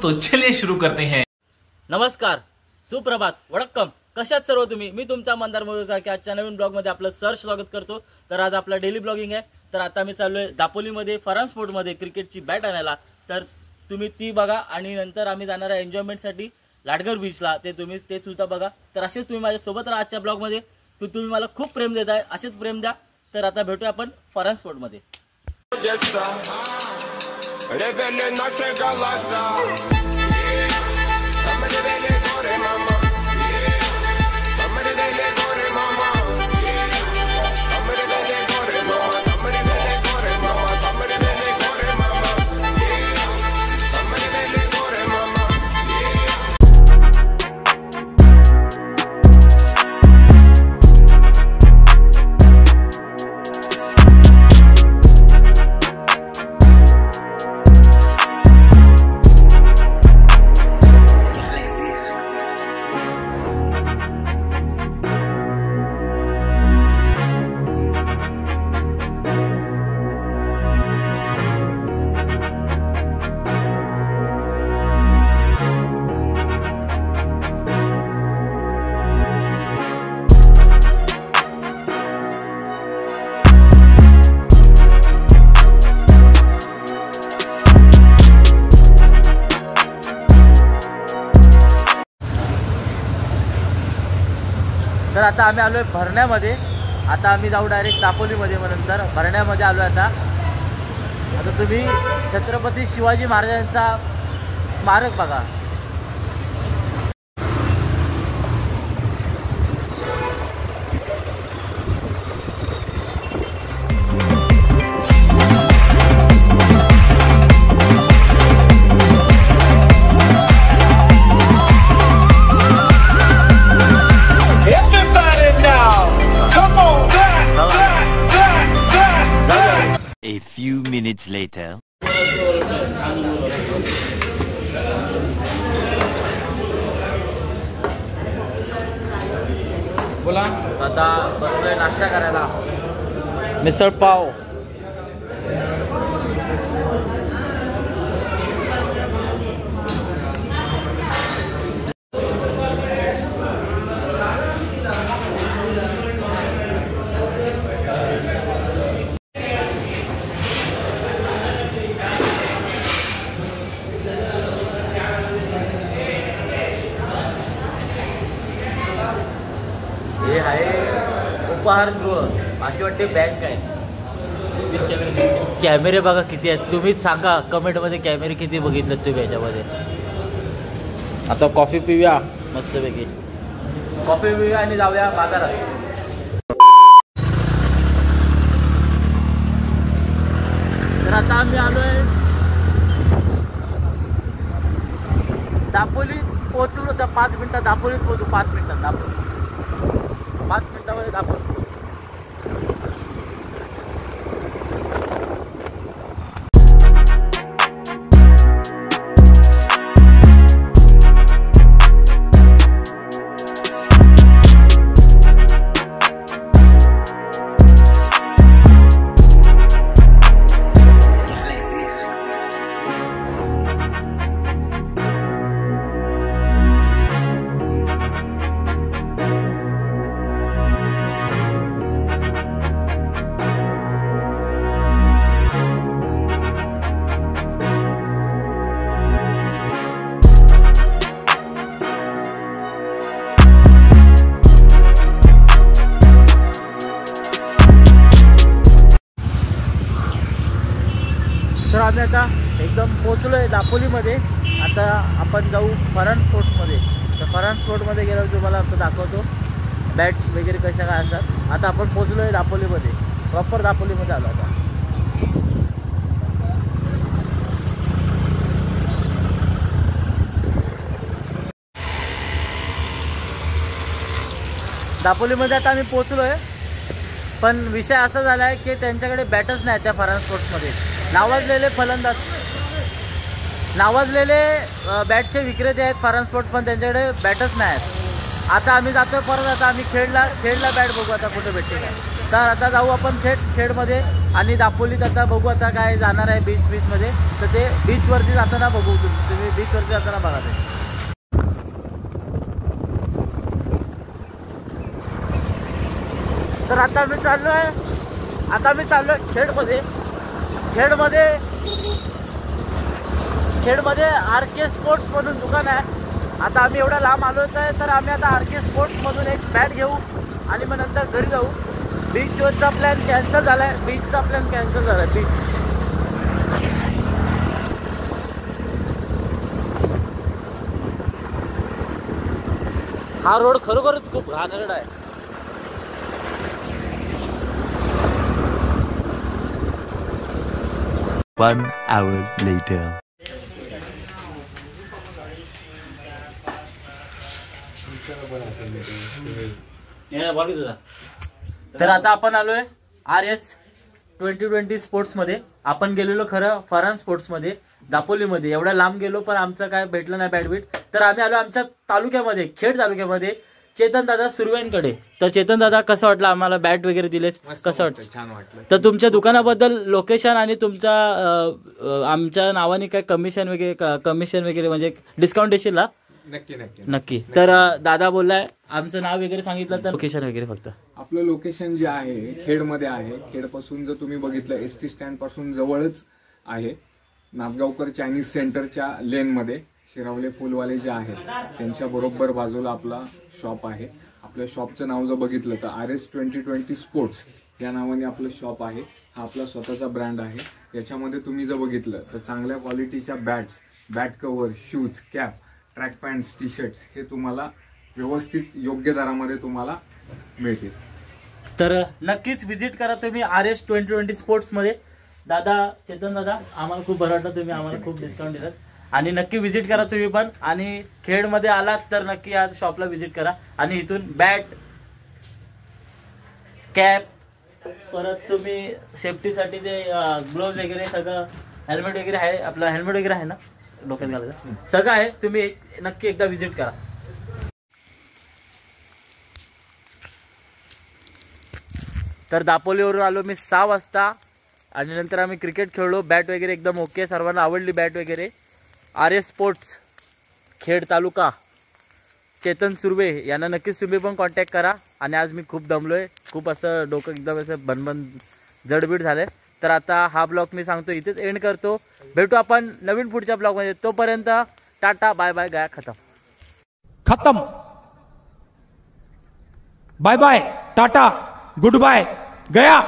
तो चलिए शुरू करते हैं। नमस्कार, सुप्रभात, वडक्कम. कशात सर्व तुम्ही? मी तुमचा मंदार मोरचा आजच्या नवीन ब्लॉग मध्ये आपलं स्वागत करतो. तर आज आपला डेली ब्लॉगिंग आहे. तर आता मी चाललोय दापोलीमध्ये फरान स्पोर्ट मध्ये क्रिकेटची बॅट आणायला. तर तुम्ही ती बघा आणि नंतर आम्ही जाणार आहे एन्जॉयमेंटसाठी लाडघर बीचला. ते सुद्धा बघा. तर असेच तुम्ही माझ्या सोबत राहा आजच्या ब्लॉग मध्ये. तुम्ही मला खूप प्रेम देताय, असेच प्रेम द्या. तर आता भेटूया आपण फरान स्पोर्ट मध्ये. तर आता आम्ही आलोय भरण्यामध्ये. आता आम्ही जाऊ डायरेक्ट दापोलीमध्ये. मग नंतर भरण्यामध्ये आलोय. आता तुम्ही छत्रपती शिवाजी महाराजांचा स्मारक बघा. A few minutes later. बोला. आता बसलोय नाश्ता करायला. मिसळ पाव. हे आहे उपहारगृह, अशी वाटते बँक आहे. कॅमेरे बघा किती आहेत. तुम्हीच सांगा कमेंटमध्ये कॅमेरे किती बघितलेत तुम्ही याच्यामध्ये. आता कॉफी पिऊया मस्तपैकी. कॉफी पिऊया आणि जाऊया बाजारात. तर आता आम्ही आलोय दापोली. पोहोचलो तर 5 मिनिटात दापोलीत पोहोचू. 5 मिनिटात दापोली. 5 मिनिटामध्ये दापोली. तर आम्ही आता एकदम पोचलो आहे दापोलीमध्ये. आता आपण जाऊ फरान स्पोर्ट्समध्ये. तर फरान स्पोर्ट्समध्ये गेल्यावर तुम्हाला आता दाखवतो बॅट्स वगैरे कशा काय असतात. आता आपण पोचलो आहे दापोलीमध्ये. प्रॉपर दापोलीमध्ये आलो. आता दापोलीमध्ये आता आम्ही पोचलो आहे. पण विषय असा झाला आहे की त्यांच्याकडे बॅटच नाही त्या फरान स्पोर्ट्समध्ये. नावाजलेले फलंदाज, नावाजलेले बॅटचे विक्रेते आहेत फरान स्पोर्ट्स, पण त्यांच्याकडे बॅटच नाही आहेत. आता आम्ही जातो परत. आता आम्ही खेडला बॅट बघू आता कुठे भेटते काय. तर आता जाऊ आपण थेट खेडमध्ये. आणि दापोलीत आता बघू आता काय जाणार आहे बीचमध्ये, तर ते बीचवरती जाताना बघू, तुम्ही बीचवरती जाताना बघा ते. तर आता मी चाललोय खेडमध्ये RK स्पोर्ट्स म्हणून दुकान आहे. आता आम्ही एवढा लांब आलोच आहे, तर आम्ही आता RK स्पोर्ट्स मधून एक बॅट घेऊ आणि मग नंतर घरी जाऊ. बीचचा प्लॅन कॅन्सल झालाय, बीच. हा रोड खरोखरच खूप घाणेरडा आहे. One hour later. तर आता आपण आलोय RS 2020 स्पोर्ट्स मध्ये. आपण गेलेलो खरं फरान स्पोर्ट्स मध्ये दापोलीमध्ये, एवढ्या लांब गेलो पण आमचं काय भेटलं नाही बॅटबीट. तर आम्ही आलो आमच्या तालुक्यामध्ये, खेड तालुक्यामध्ये, चेतन दादा सुरवेंकडे. तर चेतन दादा, कसं वाटलं आम्हाला बॅट वगैरे दिलेस? कसं वाटलं? छान वाटलं. तर तुमच्या दुकानाबद्दल, लोकेशन आणि तुमच्या आमच्या नावाने काय कमिशन वगैरे म्हणजे डिस्काउंट देशील ना? नक्की. तर दादा बोललाय, आमचं नाव वगैरे सांगितलं तर लोकेशन वगैरे फक्त. आपलं लोकेशन जे आहे खेडमध्ये आहे. खेडपासून जर तुम्ही बघितलं ST स्टँड पासून जवळच आहे. नाथगावकर चायनीज सेंटरच्या लेनमध्ये शिरावले फुलवाले जे आहेत त्यांच्या बरोबर बाजूला आपला शॉप आहे. आपल्या शॉपचं नाव जर बघितलं तर RS 2020 स्पोर्ट्स या नावाने आपलं शॉप आहे. हा आपला स्वतःचा ब्रँड आहे. याच्यामध्ये तुम्ही जर बघितलं तर चांगल्या क्वालिटीच्या bats, bat cover, shoes, cap, track pants, T-shirts हे तुम्हाला व्यवस्थित योग्य दरामध्ये तुम्हाला मिळतील. तर नक्कीच व्हिजिट करा तुम्ही RS 2020 स्पोर्ट्स मध्ये. दादा, चेतन दादा, आम्हाला खूप बरं वाटलं, तुम्ही आम्हाला खूप डिस्काउंट दिलात. आणि नक्की व्हिजिट करा तुम्ही पण. आणि खेडमध्ये आलात तर नक्की आज शॉपला व्हिजिट करा. आणि इथून बॅट, कॅप, परत तुम्ही सेफ्टीसाठी ते ग्लोव्ज वगैरे सगळं, हेल्मेट वगैरे आहे, आपलं हेल्मेट वगैरे आहे ना डोक्यात घालायचं, सगळं आहे. तुम्ही नक्की एकदा व्हिजिट करा. तर दापोलीवरून आलो मी 6 वाजता आणि नंतर आम्ही क्रिकेट खेळलो. बॅट वगैरे एकदम ओके, सर्वांना आवडली बॅट वगैरे. RS स्पोर्ट्स खेड तालुका, चेतन सुर्वे यांना नक्कीच तुम्ही पण कॉन्टॅक्ट करा. आणि आज मी खूप दमलोय, खूप असं डोकं एकदम असं बनबन जडबीड झालंय. तर आता हा ब्लॉग मी सांगतो इथेच एंड करतो. भेटू आपण नवीन पुढच्या ब्लॉगमध्ये. तोपर्यंत टाटा, बाय बाय, गया खत्म. Bye bye, tata, goodbye, गया.